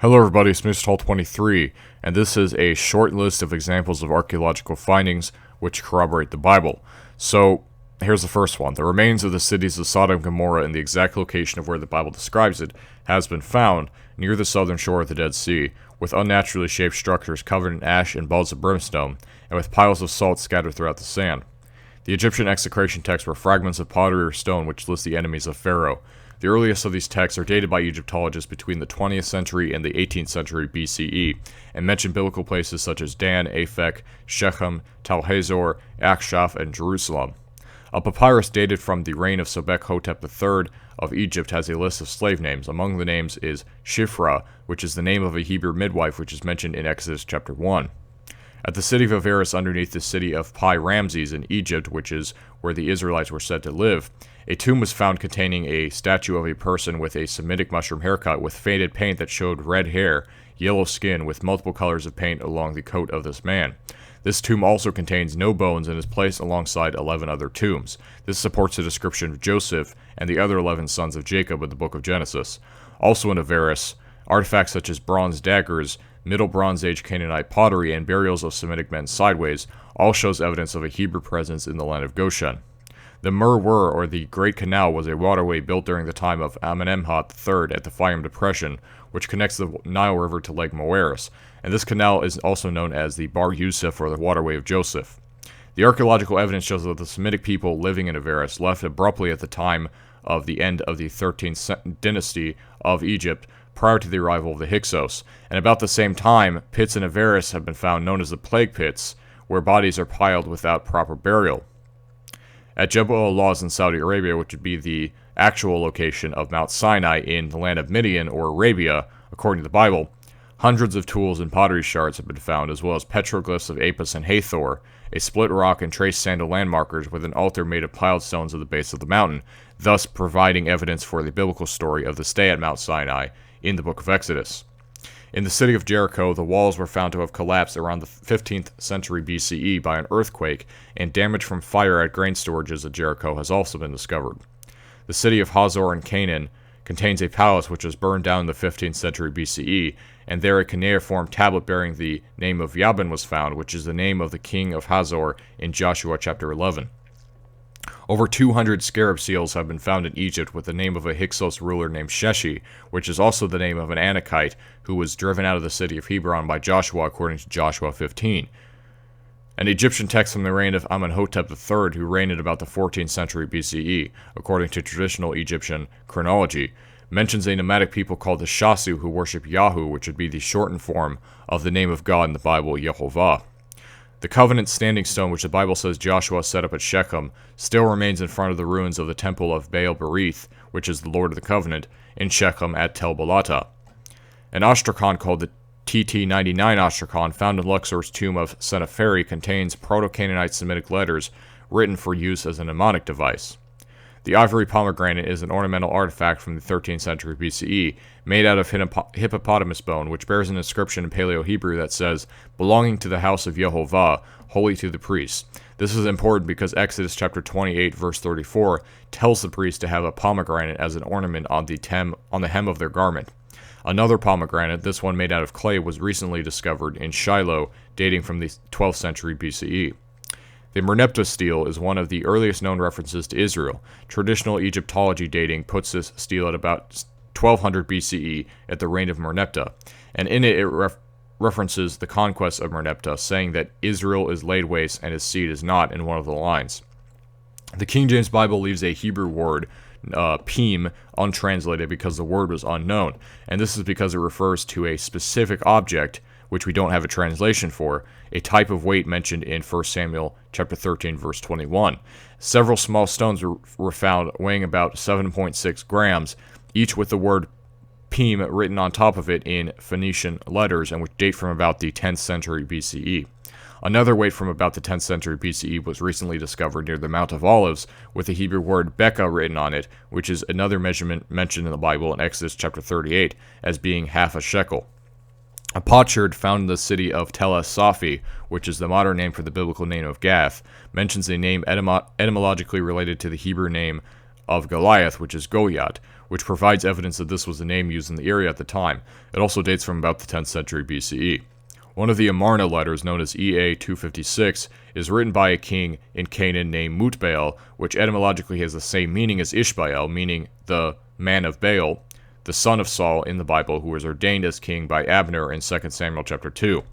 Hello everybody, it's Mr. and this is a short list of examples of archaeological findings which corroborate the Bible. So, here's the first one. The remains of the cities of Sodom and Gomorrah in the exact location of where the Bible describes it has been found near the southern shore of the Dead Sea, with unnaturally shaped structures covered in ash and balls of brimstone, and with piles of salt scattered throughout the sand. The Egyptian execration texts were fragments of pottery or stone which list the enemies of Pharaoh. The earliest of these texts are dated by Egyptologists between the 20th century and the 18th century BCE, and mention biblical places such as Dan, Aphek, Shechem, Tel Hazor, Akshaf, and Jerusalem. A papyrus dated from the reign of Sobek-hotep III of Egypt has a list of slave names. Among the names is Shifra, which is the name of a Hebrew midwife which is mentioned in Exodus chapter 1. At the city of Avaris underneath the city of Pi Ramses in Egypt, which is where the Israelites were said to live, a tomb was found containing a statue of a person with a Semitic mushroom haircut with faded paint that showed red hair, yellow skin, with multiple colors of paint along the coat of this man. This tomb also contains no bones and is placed alongside 11 other tombs. This supports the description of Joseph and the other 11 sons of Jacob in the book of Genesis. Also in Avaris, artifacts such as bronze daggers, Middle Bronze Age Canaanite pottery, and burials of Semitic men sideways all shows evidence of a Hebrew presence in the land of Goshen. The Merwur, or the Great Canal, was a waterway built during the time of Amenemhat III at the Fayum Depression, which connects the Nile River to Lake Moeris, and this canal is also known as the Bar Yusuf, or the Waterway of Joseph. The archaeological evidence shows that the Semitic people living in Avaris left abruptly at the time of the end of the 13th dynasty of Egypt, prior to the arrival of the Hyksos, and about the same time, pits in Avaris have been found known as the plague pits, where bodies are piled without proper burial. At Jebel al-Lawz in Saudi Arabia, which would be the actual location of Mount Sinai in the land of Midian, or Arabia, according to the Bible, hundreds of tools and pottery shards have been found, as well as petroglyphs of Apis and Hathor, a split rock and traced sandal landmarkers with an altar made of piled stones at the base of the mountain, thus providing evidence for the biblical story of the stay at Mount Sinai in the book of Exodus. In the city of Jericho, the walls were found to have collapsed around the 15th century BCE by an earthquake, and damage from fire at grain storages at Jericho has also been discovered. The city of Hazor in Canaan contains a palace which was burned down in the 15th century BCE, and there a cuneiform tablet bearing the name of Yabin was found, which is the name of the king of Hazor in Joshua chapter 11. Over 200 scarab seals have been found in Egypt with the name of a Hyksos ruler named Sheshi, which is also the name of an Anakite who was driven out of the city of Hebron by Joshua according to Joshua 15. An Egyptian text from the reign of Amenhotep III, who reigned in about the 14th century BCE, according to traditional Egyptian chronology, mentions a nomadic people called the Shasu who worship Yahu, which would be the shortened form of the name of God in the Bible, Yehovah. The covenant standing stone, which the Bible says Joshua set up at Shechem, still remains in front of the ruins of the temple of Baal Berith, which is the Lord of the Covenant, in Shechem at Tel Balata. An ostracon called the TT-99 ostracon, found in Luxor's tomb of Seneferi, contains Proto-Canaanite Semitic letters written for use as a mnemonic device. The ivory pomegranate is an ornamental artifact from the 13th century BCE, made out of hippopotamus bone, which bears an inscription in Paleo-Hebrew that says, belonging to the house of Yehovah, holy to the priests. This is important because Exodus chapter 28, verse 34, tells the priests to have a pomegranate as an ornament on the hem of their garment. Another pomegranate, this one made out of clay, was recently discovered in Shiloh, dating from the 12th century BCE. The Merneptah stele is one of the earliest known references to Israel. Traditional Egyptology dating puts this stele at about 1200 BCE at the reign of Merneptah, and in it references the conquest of Merneptah, saying that Israel is laid waste and his seed is not in one of the lines. The King James Bible leaves a Hebrew word, pim, untranslated because the word was unknown, and this is because it refers to a specific object which we don't have a translation for, a type of weight mentioned in 1 Samuel chapter 13, verse 21. Several small stones were found weighing about 7.6 grams, each with the word pim written on top of it in Phoenician letters, and which date from about the 10th century BCE. Another weight from about the 10th century BCE was recently discovered near the Mount of Olives with the Hebrew word beka written on it, which is another measurement mentioned in the Bible in Exodus chapter 38 as being half a shekel. A potsherd found in the city of Tel Es-Safi, which is the modern name for the biblical name of Gath, mentions a name etymologically related to the Hebrew name of Goliath, which is Goliath, which provides evidence that this was the name used in the area at the time. It also dates from about the 10th century BCE. One of the Amarna letters, known as EA 256, is written by a king in Canaan named Mutbaal, which etymologically has the same meaning as Ishbaal, meaning the man of Baal, the son of Saul in the Bible, who was ordained as king by Abner in 2 Samuel chapter 2.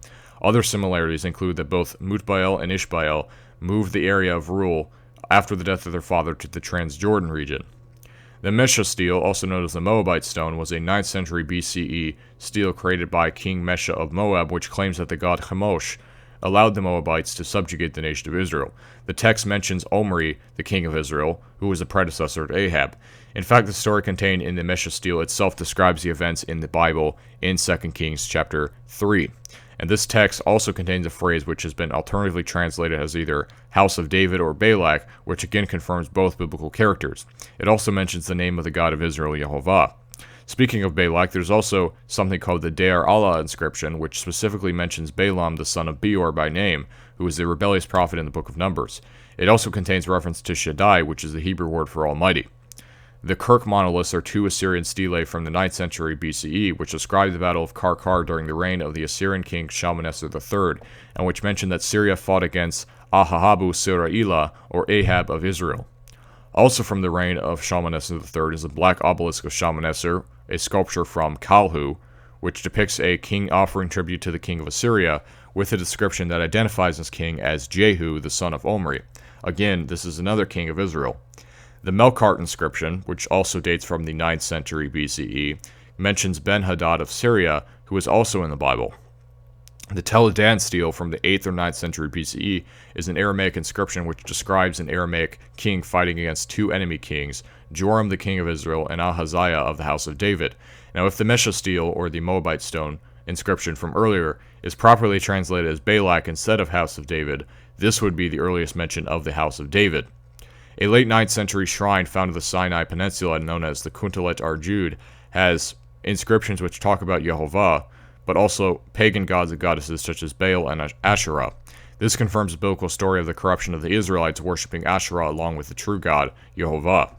Other similarities include that both Mutbaal and Ishbaal moved the area of rule after the death of their father to the Transjordan region. The Mesha stele, also known as the Moabite stone, was a 9th century BCE stele created by King Mesha of Moab, which claims that the god Chemosh allowed the Moabites to subjugate the nation of Israel. The text mentions Omri, the king of Israel, who was the predecessor to Ahab. In fact, the story contained in the Mesha stele itself describes the events in the Bible in 2 Kings chapter 3. And this text also contains a phrase which has been alternatively translated as either House of David or Balak, which again confirms both biblical characters. It also mentions the name of the God of Israel, Yehovah. Speaking of Balak, there's also something called the Deir Allah inscription, which specifically mentions Balaam, the son of Beor by name, who is the rebellious prophet in the book of Numbers. It also contains reference to Shaddai, which is the Hebrew word for Almighty. The Kirk monoliths are two Assyrian stelae from the 9th century BCE, which describe the Battle of Karkar during the reign of the Assyrian king Shalmaneser III, and which mention that Syria fought against Ahabu Sirailah, or Ahab of Israel. Also from the reign of Shalmaneser III is the black obelisk of Shalmaneser, a sculpture from Kalhu, which depicts a king offering tribute to the king of Assyria, with a description that identifies this king as Jehu, the son of Omri. Again, this is another king of Israel. The Melkart inscription, which also dates from the 9th century BCE, mentions Ben-Hadad of Syria, who is also in the Bible. The Tel Dan stele from the 8th or 9th century BCE is an Aramaic inscription which describes an Aramaic king fighting against two enemy kings, Joram the king of Israel and Ahaziah of the house of David. Now, if the Mesha stele, or the Moabite stone inscription from earlier, is properly translated as Balak instead of house of David, this would be the earliest mention of the house of David. A late 9th century shrine found in the Sinai Peninsula, known as the Kuntalet Arjud, has inscriptions which talk about Yehovah, but also pagan gods and goddesses such as Baal and Asherah. This confirms the biblical story of the corruption of the Israelites worshipping Asherah along with the true God, Yehovah.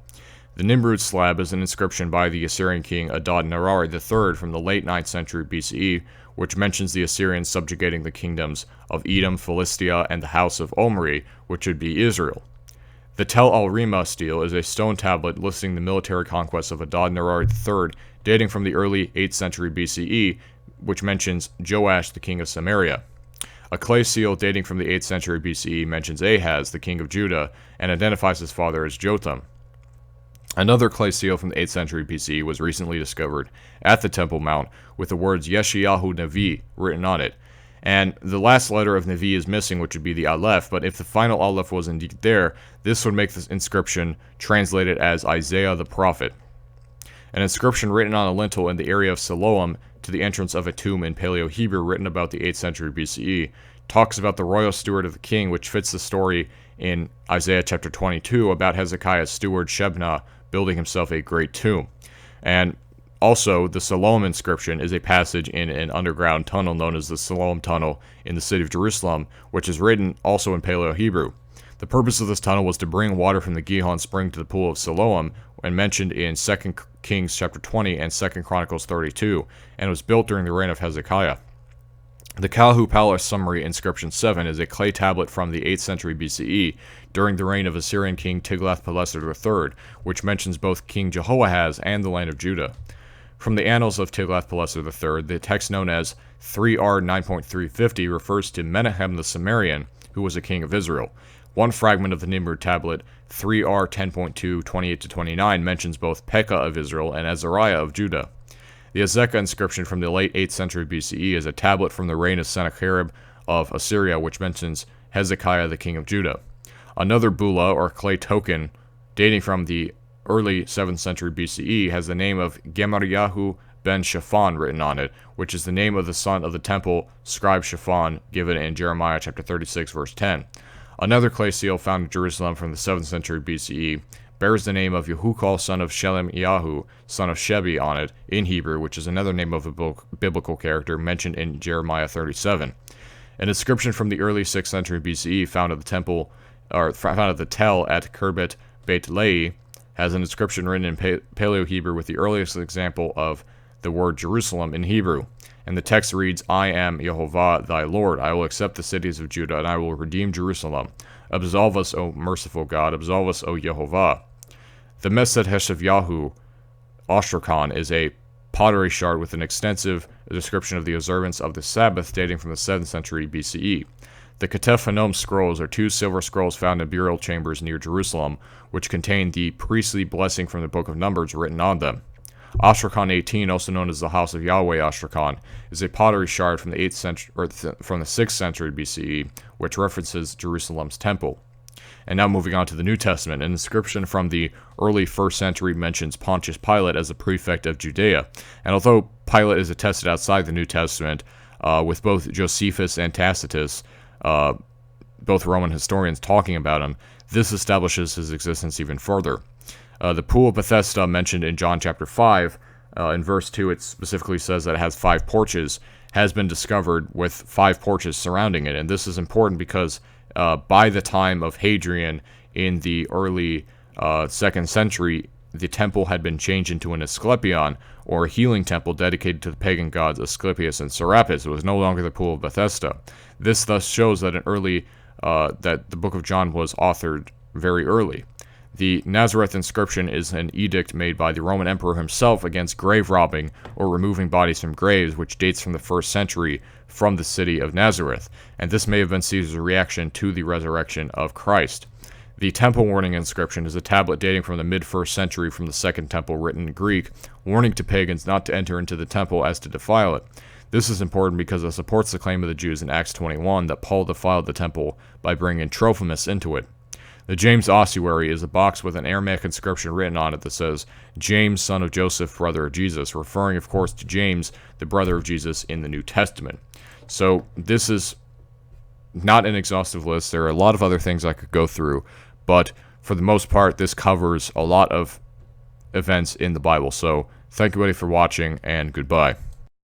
The Nimrud slab is an inscription by the Assyrian king Adad-Nirari III from the late 9th century BCE, which mentions the Assyrians subjugating the kingdoms of Edom, Philistia, and the house of Omri, which would be Israel. The Tel al-Rima stele is a stone tablet listing the military conquests of Adad-Nirari III, dating from the early 8th century BCE, which mentions Joash, the king of Samaria. A clay seal dating from the 8th century BCE mentions Ahaz, the king of Judah, and identifies his father as Jotham. Another clay seal from the 8th century BCE was recently discovered at the Temple Mount with the words Yeshayahu Navi written on it. And the last letter of Navi is missing, which would be the Aleph, but if the final Aleph was indeed there, this would make this inscription translated as Isaiah the prophet. An inscription written on a lintel in the area of Siloam to the entrance of a tomb in Paleo-Hebrew written about the 8th century BCE talks about the royal steward of the king, which fits the story in Isaiah chapter 22 about Hezekiah's steward Shebna building himself a great tomb. And also, the Siloam inscription is a passage in an underground tunnel known as the Siloam Tunnel in the city of Jerusalem, which is written also in Paleo-Hebrew. The purpose of this tunnel was to bring water from the Gihon spring to the pool of Siloam, and mentioned in 2 Kings chapter 20 and 2 Chronicles 32, and was built during the reign of Hezekiah. The Kalhu Palace Summary Inscription 7 is a clay tablet from the 8th century BCE during the reign of Assyrian king Tiglath-Pileser III, which mentions both King Jehoahaz and the land of Judah. From the Annals of Tiglath-Pileser III, the text known as 3R 9.350 refers to Menahem the Sumerian, who was a king of Israel. One fragment of the Nimrud tablet, 3R 10.2 28-29, mentions both Pekah of Israel and Azariah of Judah. The Azekah inscription from the late 8th century BCE is a tablet from the reign of Sennacherib of Assyria, which mentions Hezekiah the king of Judah. Another bula, or clay token, dating from the early 7th century BCE, has the name of Gemariyahu ben Shaphan written on it, which is the name of the son of the temple scribe Shaphan, given in Jeremiah chapter 36, verse 10. Another clay seal found in Jerusalem from the 7th century BCE bears the name of Yehukal, son of Shelemiyahu, son of Shebi, on it in Hebrew, which is another name of a biblical character mentioned in Jeremiah 37. An inscription from the early 6th century BCE found at the temple, or found at the Tel at Kerbet Beit Lehi, has an inscription written in Paleo-Hebrew with the earliest example of the word Jerusalem in Hebrew. And the text reads, I am Yehovah thy Lord. I will accept the cities of Judah, and I will redeem Jerusalem. Absolve us, O merciful God. Absolve us, O Yehovah. The Mesed Heshevyahu Ostrakhan is a pottery shard with an extensive description of the observance of the Sabbath dating from the 7th century BCE. The Ketef Hanom scrolls are 2 silver scrolls found in burial chambers near Jerusalem, which contain the priestly blessing from the Book of Numbers written on them. Ostrakhan 18, also known as the House of Yahweh Ostrakhan, is a pottery shard from the 8th century from the 6th century BCE, which references Jerusalem's temple. And now moving on to the New Testament, an inscription from the early 1st century mentions Pontius Pilate as the prefect of Judea. And although Pilate is attested outside the New Testament, with both Josephus and Tacitus, both Roman historians talking about him, this establishes his existence even further. The Pool of Bethesda mentioned in John chapter 5, in verse 2, it specifically says that it has 5 porches, has been discovered with 5 porches surrounding it. And this is important because by the time of Hadrian in the early 2nd century, the temple had been changed into an Asclepion, or a healing temple dedicated to the pagan gods Asclepius and Serapis. It was no longer the Pool of Bethesda. This thus shows that that the Book of John was authored very early. The Nazareth inscription is an edict made by the Roman emperor himself against grave robbing or removing bodies from graves, which dates from the 1st century from the city of Nazareth, and this may have been Caesar's reaction to the resurrection of Christ. The temple warning inscription is a tablet dating from the mid-1st century from the Second Temple written in Greek, warning to pagans not to enter into the temple as to defile it. This is important because it supports the claim of the Jews in Acts 21 that Paul defiled the temple by bringing Trophimus into it. The James ossuary is a box with an Aramaic inscription written on it that says, James, son of Joseph, brother of Jesus, referring, of course, to James, the brother of Jesus in the New Testament. So this is not an exhaustive list. There are a lot of other things I could go through, but for the most part, this covers a lot of events in the Bible. So thank you, everybody, for watching, and goodbye.